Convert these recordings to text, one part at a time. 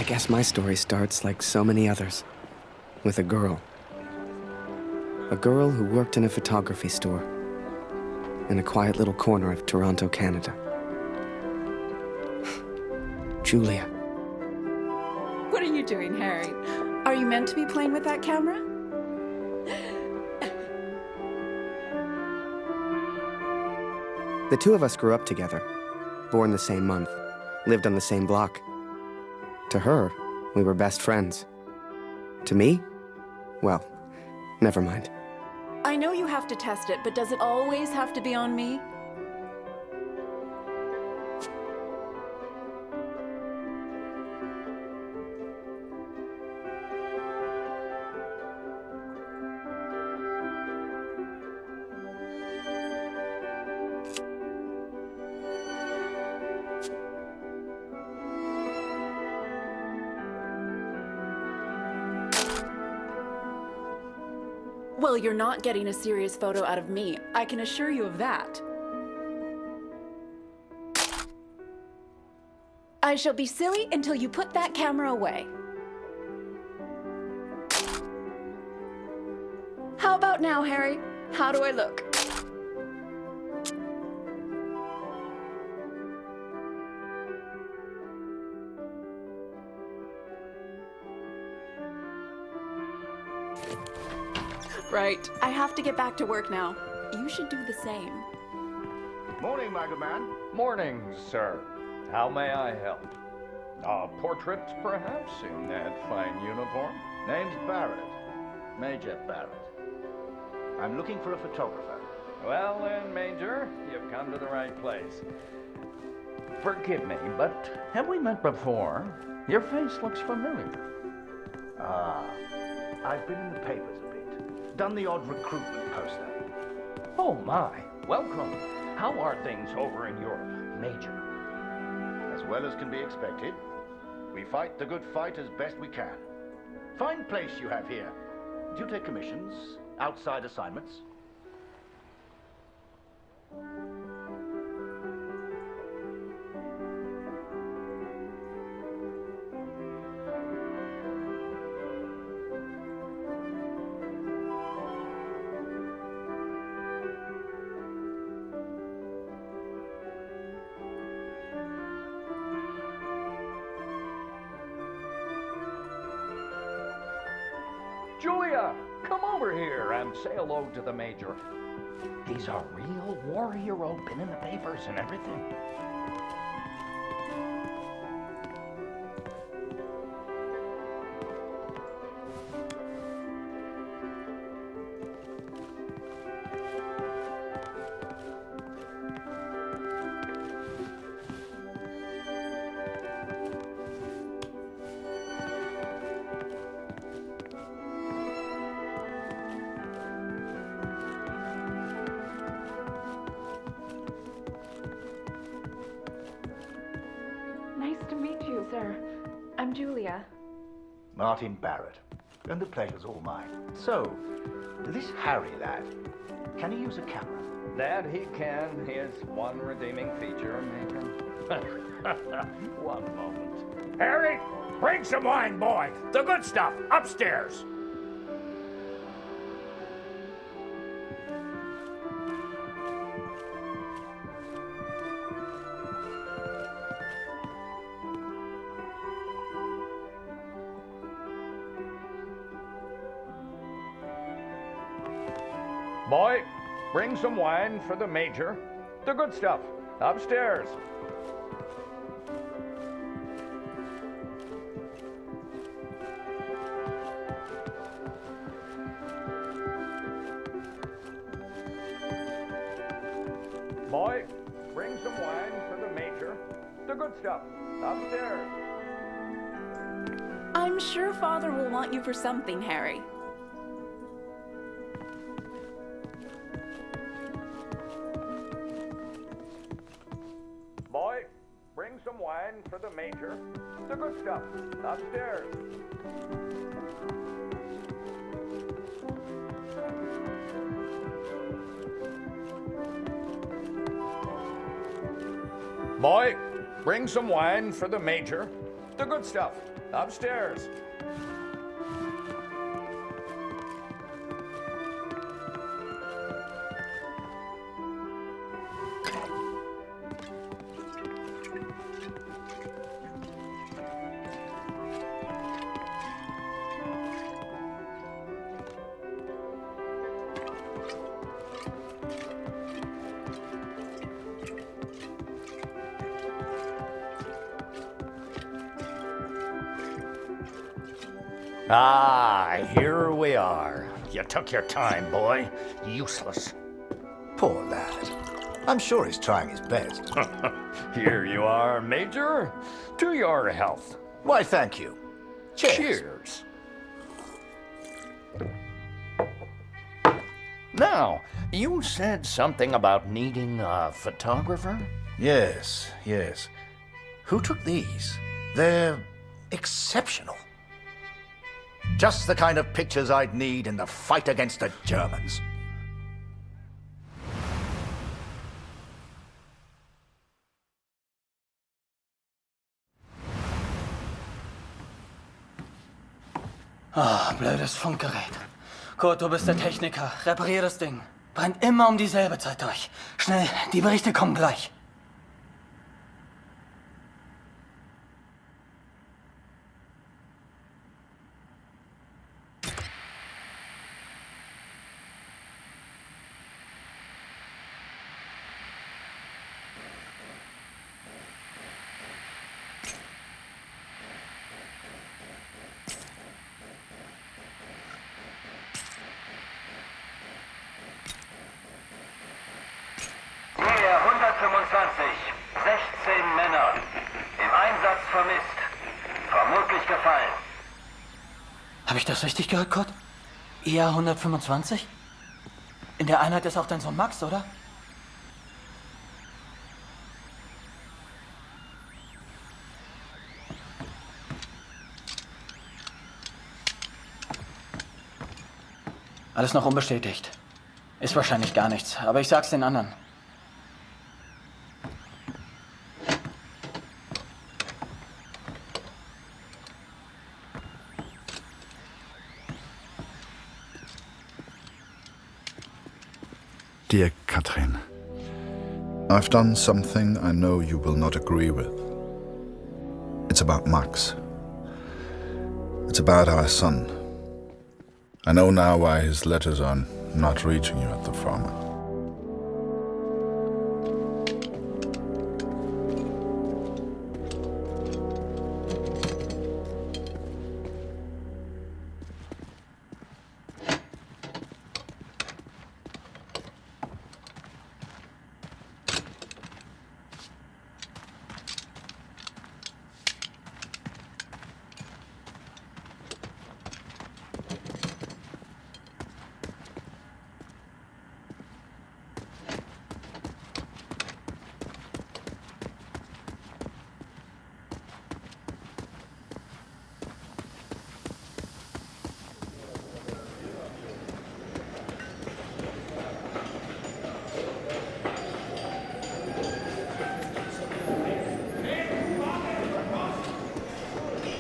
guess my story starts like so many others, with a girl. A girl who worked in a photography store in a quiet little corner of Toronto, Canada. Julia. What are you doing, Harry? Are you meant to be playing with that camera? The two of us grew up together, born the same month, lived on the same block. To her, we were best friends. To me? Well, never mind. I know you have to test it, but does it always have to be on me? Well, you're not getting a serious photo out of me. I can assure you of that. I shall be silly until you put that camera away. How about now, Harry? How do I look? Right. I have to get back to work now. You should do the same. Morning, Michael Man. Morning, sir. How may I help? A portrait, perhaps, in that fine uniform? Name's Barrett. Major Barrett. I'm looking for a photographer. Well then, Major, you've come to the right place. Forgive me, but have we met before? Your face looks familiar. I've been in the papers a bit. Done the odd recruitment poster. Oh my, welcome. How are things over in your major? As well as can be expected. We fight the good fight as best we can. Fine place you have here. Do you take commissions? Outside assignments? Julia, come over here and say hello to the Major. He's a real war hero, been in the papers and everything. Nice to meet you, sir. I'm Julia. Martin Barrett. And the pleasure's all mine. So, this Harry lad, can he use a camera? That he can, his one redeeming feature, Major. One moment. Harry, bring some wine, boy. The good stuff, upstairs. Boy, bring some wine for the Major. The good stuff, upstairs. Boy, bring some wine for the Major. The good stuff, upstairs. I'm sure Father will want you for something, Harry. Boy, bring some wine for the Major. The good stuff, upstairs. Boy, bring some wine for the Major. The good stuff, Upstairs. Ah, here we are. You took your time, boy. Useless. Poor lad. I'm sure he's trying his best. Here you are, Major. To your health. Why, thank you. Cheers. Cheers. Now, you said something about needing a photographer? Yes, yes. Who took these? They're exceptional. Just the kind of pictures I'd need in the fight against the Germans. Blödes Funkgerät. Kurt, du bist der Techniker. Reparier das Ding. Brennt immer um dieselbe Zeit durch. Schnell, die Berichte kommen gleich. Nähe 125, 16 Männer. Im Einsatz vermisst. Vermutlich gefallen. Habe ich das richtig gehört, Kurt? IA 125? In der Einheit ist auch dein Sohn Max, oder? Alles noch unbestätigt. Ist wahrscheinlich gar nichts, aber ich sag's den anderen. Dear Katrin, I've done something I know you will not agree with. It's about Max. It's about our son. I know now why his letters are not reaching you at the farm.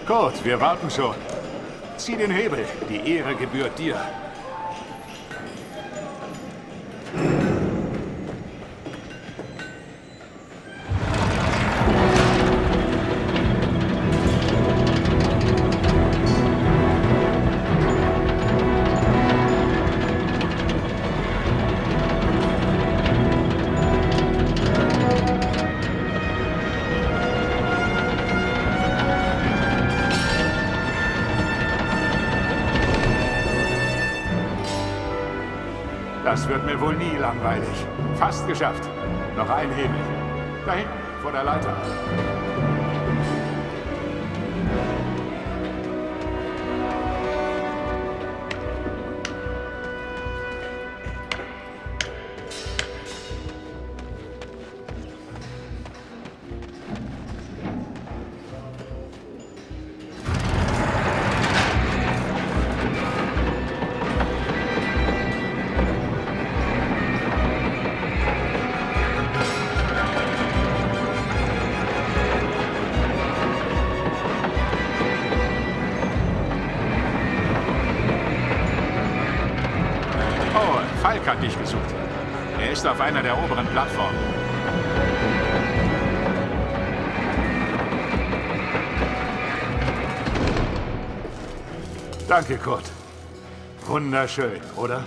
Kurt, wir warten schon. Zieh den Hebel. Die Ehre gebührt dir. Das wird mir wohl nie langweilig. Fast geschafft. Noch ein Hebel. Da hinten, vor der Leiter. Oh, Falk hat dich gesucht. Er ist auf einer der oberen Plattformen. Danke, Kurt. Wunderschön, oder?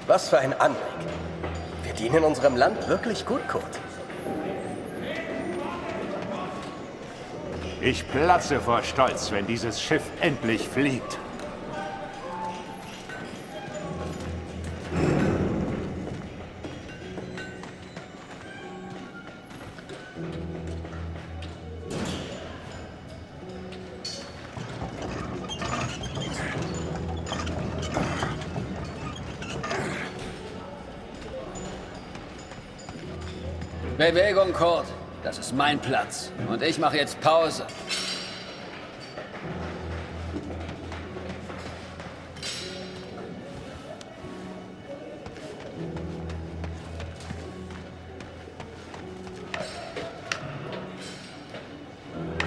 Was für ein Anblick. Wir dienen unserem Land wirklich gut, Kurt. Ich platze vor Stolz, wenn dieses Schiff endlich fliegt. Bewegung, Kurt. Das ist mein Platz. Und ich mache jetzt Pause.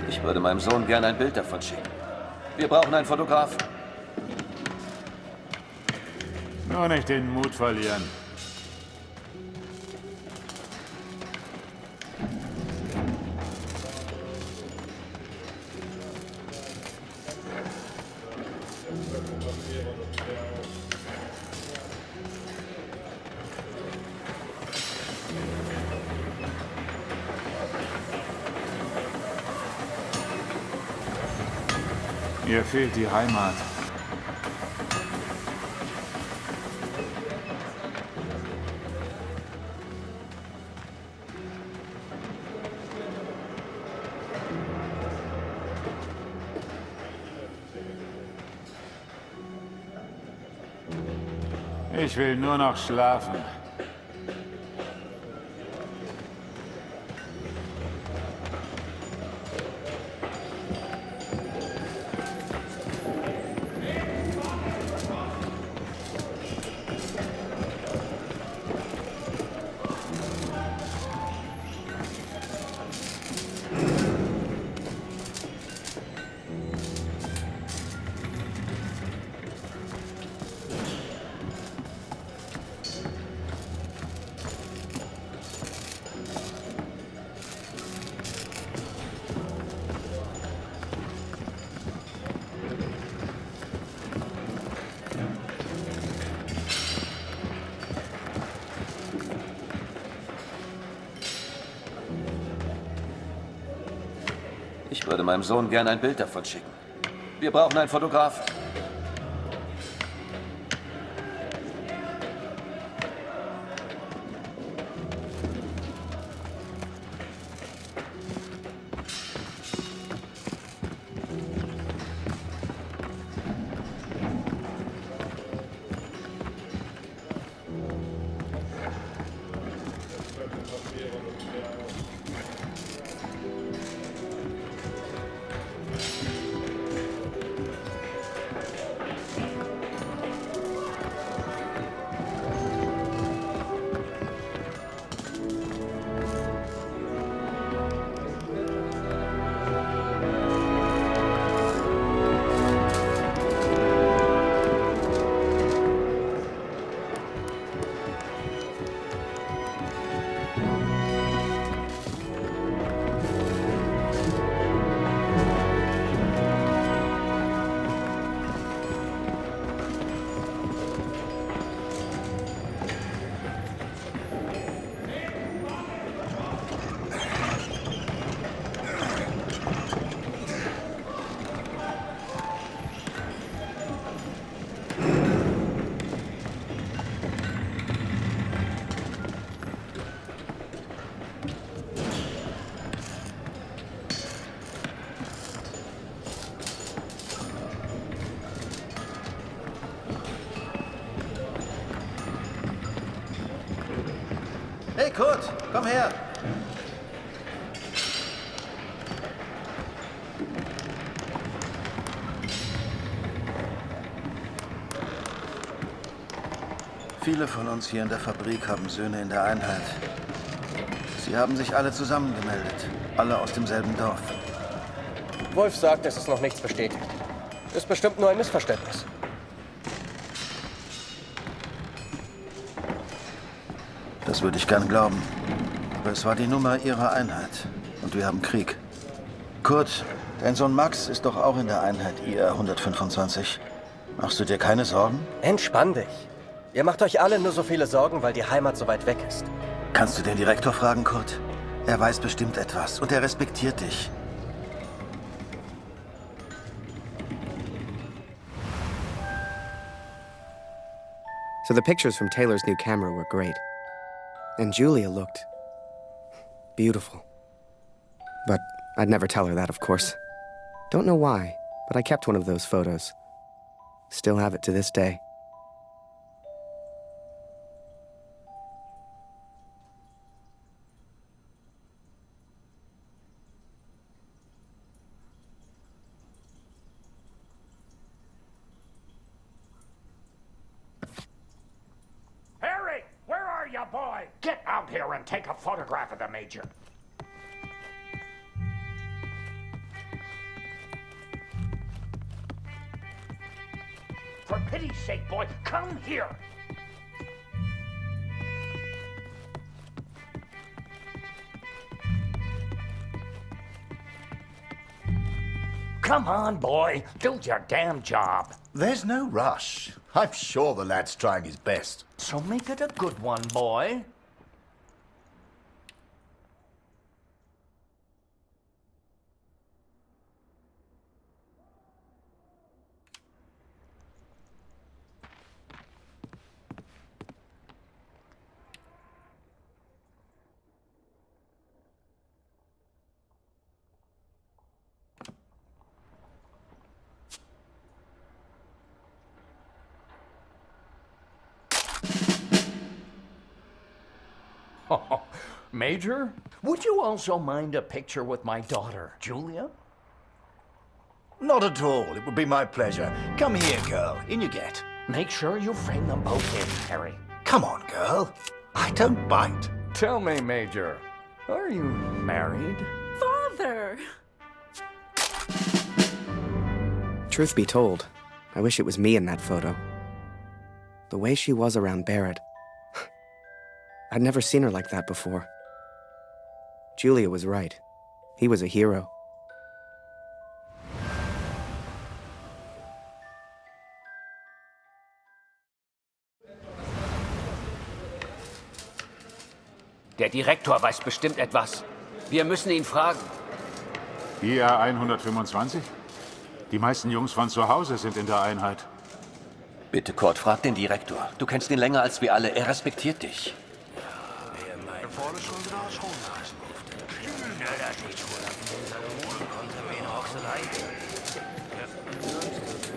Ich würde meinem Sohn gern ein Bild davon schicken. Wir brauchen einen Fotografen. Nur nicht den Mut verlieren. Mir fehlt die Heimat. Ich will nur noch schlafen. Ich würde meinem Sohn gern ein Bild davon schicken. Wir brauchen einen Fotografen. Hey Kurt, komm her. Viele von uns hier in der Fabrik haben Söhne in der Einheit. Sie haben sich alle zusammengemeldet, alle aus demselben Dorf. Wolf sagt, es ist noch nichts bestätigt. Ist bestimmt nur ein Missverständnis. Das würde ich gern glauben. Aber es war die Nummer ihrer Einheit. Und wir haben Krieg. Kurt, dein Sohn Max ist doch auch in der Einheit IR 125. Machst du dir keine Sorgen? Entspann dich. Ihr macht euch alle nur so viele Sorgen, weil die Heimat so weit weg ist. Kannst du den Direktor fragen, Kurt? Er weiß bestimmt etwas und er respektiert dich. So the pictures from Taylor's new camera were great. And Julia looked beautiful. But I'd never tell her that, of course. Don't know why, but I kept one of those photos. Still have it to this day. Harry, where are you, boy? Get out here and take a photograph of the Major. For pity's sake, boy, come here. Come on, boy. Do your damn job. There's no rush. I'm sure the lad's trying his best. So make it a good one, boy. Oh, Major, would you also mind a picture with my daughter, Julia? Not at all. It would be my pleasure. Come here, girl. In you get. Make sure you frame them both in, Harry. Come on, girl. I don't bite. Tell me, Major, are you married? Father! Truth be told, I wish it was me in that photo. The way she was around Barrett. I'd never seen her like that before. Julia was right. He was a hero. Der Direktor weiß bestimmt etwas. Wir müssen ihn fragen. IR 125? Die meisten Jungs von zu Hause sind in der Einheit. Bitte, Kurt, frag den Direktor. Du kennst ihn länger als wir alle. Er respektiert dich.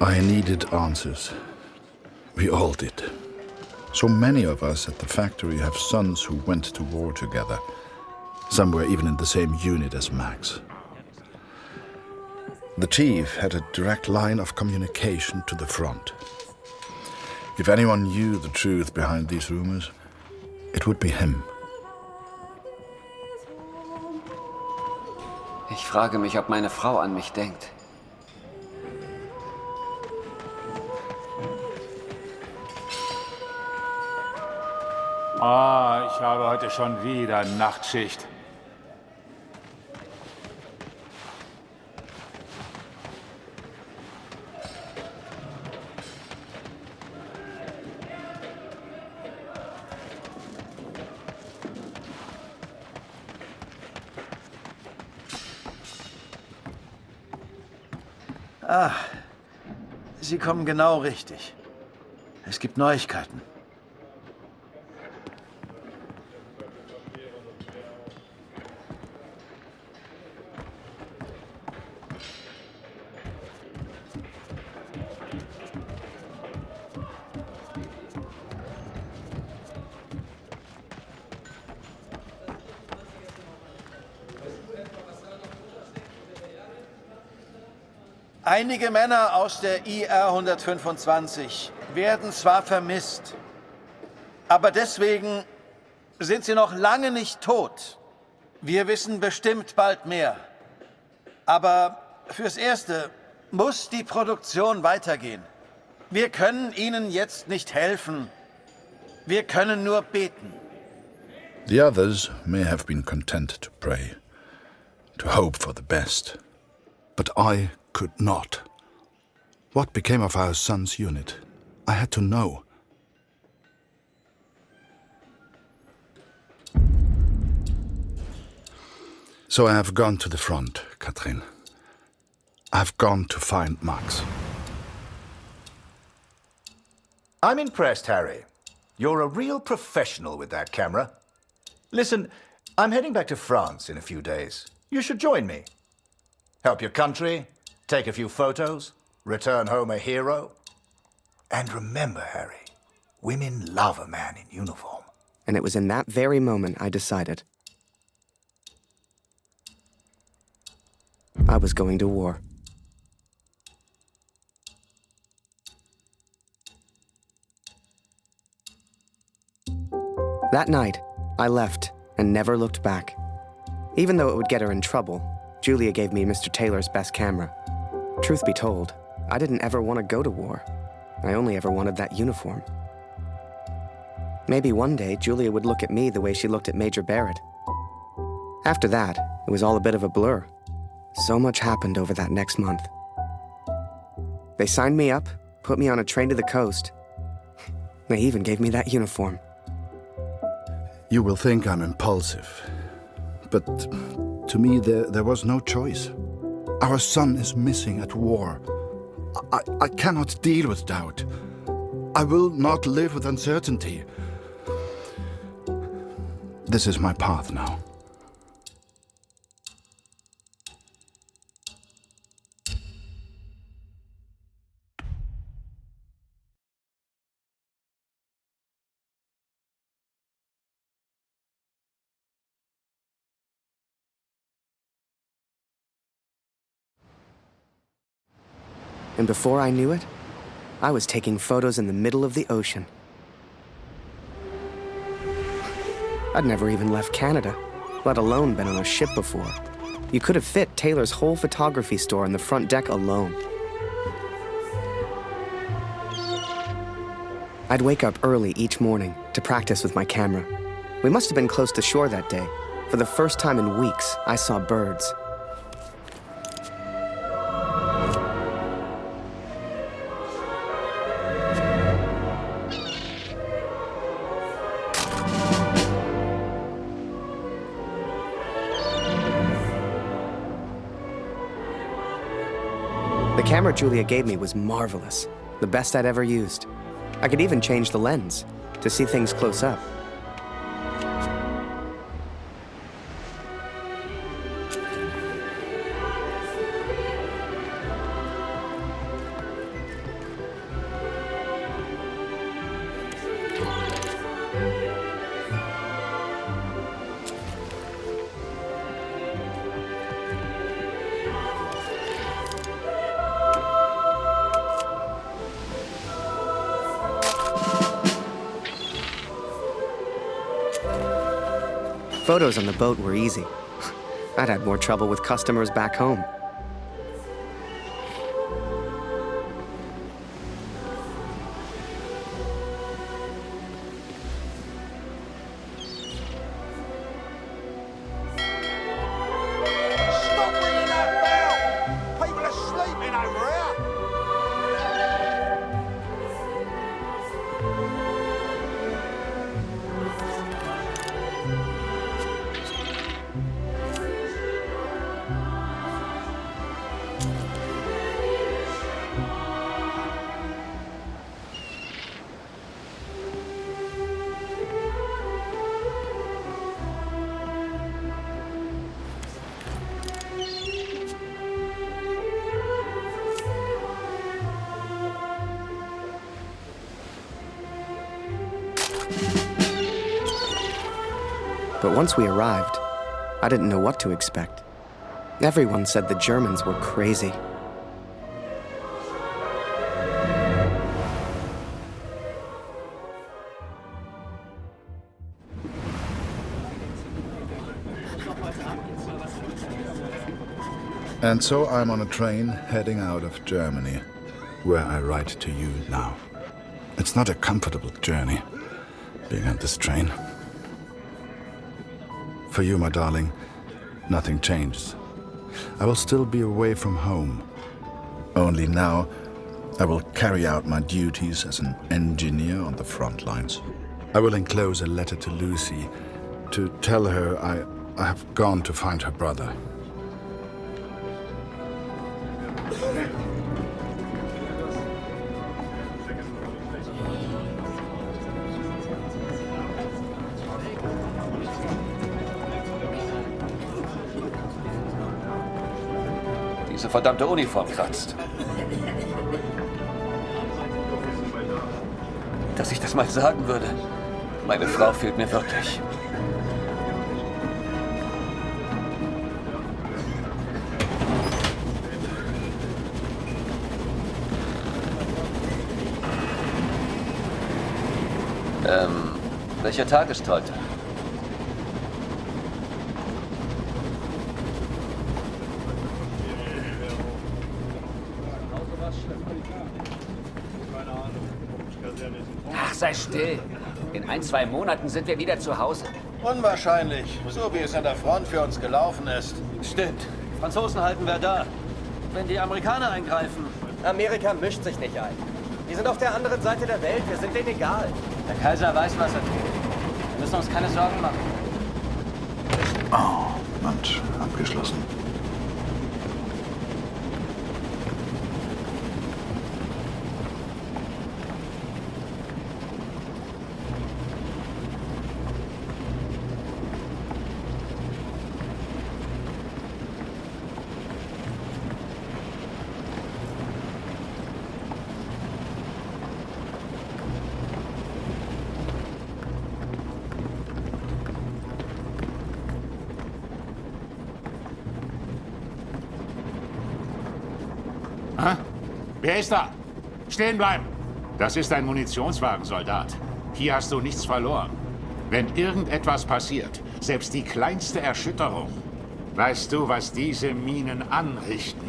I needed answers. We all did. So many of us at the factory have sons who went to war together. Some were even in the same unit as Max. The chief had a direct line of communication to the front. If anyone knew the truth behind these rumors, it would be him. Ich frage mich, ob meine Frau an mich denkt. Ah, ich habe heute schon wieder Nachtschicht. Ah, Sie kommen genau richtig. Es gibt Neuigkeiten. Einige Männer aus der IR 125 werden zwar vermisst, aber deswegen sind sie noch lange nicht tot. Wir wissen bestimmt bald mehr. Aber fürs Erste muss die Produktion weitergehen. Wir können Ihnen jetzt nicht helfen. Wir können nur beten. The others may have been content to pray, to hope for the best. But I could not. What became of our son's unit? I had to know. So I have gone to the front, Katrin. I have gone to find Max. I'm impressed, Harry. You're a real professional with that camera. Listen, I'm heading back to France in a few days. You should join me. Help your country, take a few photos, return home a hero. And remember, Harry, women love a man in uniform. And it was in that very moment I decided. I was going to war. That night, I left and never looked back. Even though it would get her in trouble, Julia gave me Mr. Taylor's best camera. Truth be told, I didn't ever want to go to war. I only ever wanted that uniform. Maybe one day Julia would look at me the way she looked at Major Barrett. After that, it was all a bit of a blur. So much happened over that next month. They signed me up, put me on a train to the coast. They even gave me that uniform. You will think I'm impulsive, but to me there was no choice. Our son is missing at war. I cannot deal with doubt. I will not live with uncertainty. This is my path now. And before I knew it, I was taking photos in the middle of the ocean. I'd never even left Canada, let alone been on a ship before. You could have fit Taylor's whole photography store on the front deck alone. I'd wake up early each morning to practice with my camera. We must have been close to shore that day. For the first time in weeks, I saw birds. The camera Julia gave me was marvelous, the best I'd ever used. I could even change the lens to see things close up. Photos on the boat were easy. I'd had more trouble with customers back home. Stop ringing that bell! People are sleeping over here! But once we arrived, I didn't know what to expect. Everyone said the Germans were crazy. And so I'm on a train heading out of Germany, where I write to you now. It's not a comfortable journey, being on this train. For you, my darling, nothing changes. I will still be away from home. Only now, I will carry out my duties as an engineer on the front lines. I will enclose a letter to Lucy to tell her I have gone to find her brother. Diese verdammte Uniform kratzt. Dass ich das mal sagen würde. Meine Frau fehlt mir wirklich. Welcher Tag ist heute? Ach, sei still. In 1-2 Monaten sind wir wieder zu Hause. Unwahrscheinlich, so wie es an der Front für uns gelaufen ist. Stimmt. Die Franzosen halten wir da. Wenn die Amerikaner eingreifen. Amerika mischt sich nicht ein. Die sind auf der anderen Seite der Welt, wir sind denen egal. Der Kaiser weiß, was er tut. Wir müssen uns keine Sorgen machen. Oh, Mensch, abgeschlossen. Wer ist da? Stehen bleiben! Das ist ein Munitionswagen, Soldat. Hier hast du nichts verloren. Wenn irgendetwas passiert, selbst die kleinste Erschütterung, weißt du, was diese Minen anrichten?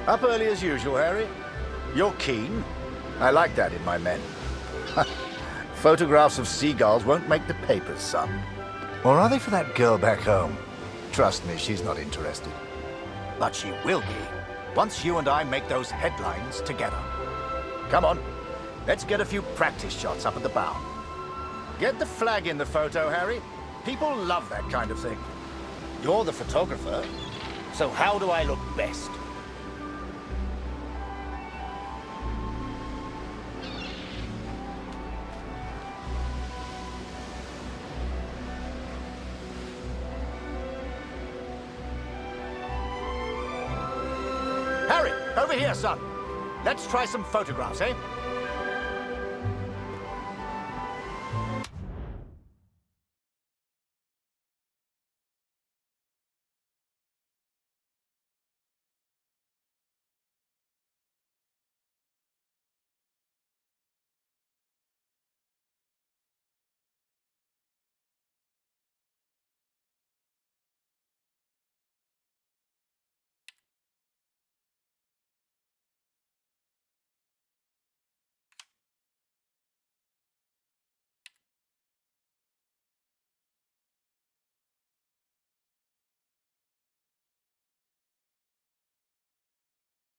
Up early as usual, Harry. You're keen. I like that in my men. Photographs of seagulls won't make the papers, son. Or are they for that girl back home? Trust me, she's not interested. But she will be, once you and I make those headlines together. Come on, let's get a few practice shots up at the bow. Get the flag in the photo, Harry. People love that kind of thing. You're the photographer, so how do I look best? Harry, over here, son. Let's try some photographs, eh?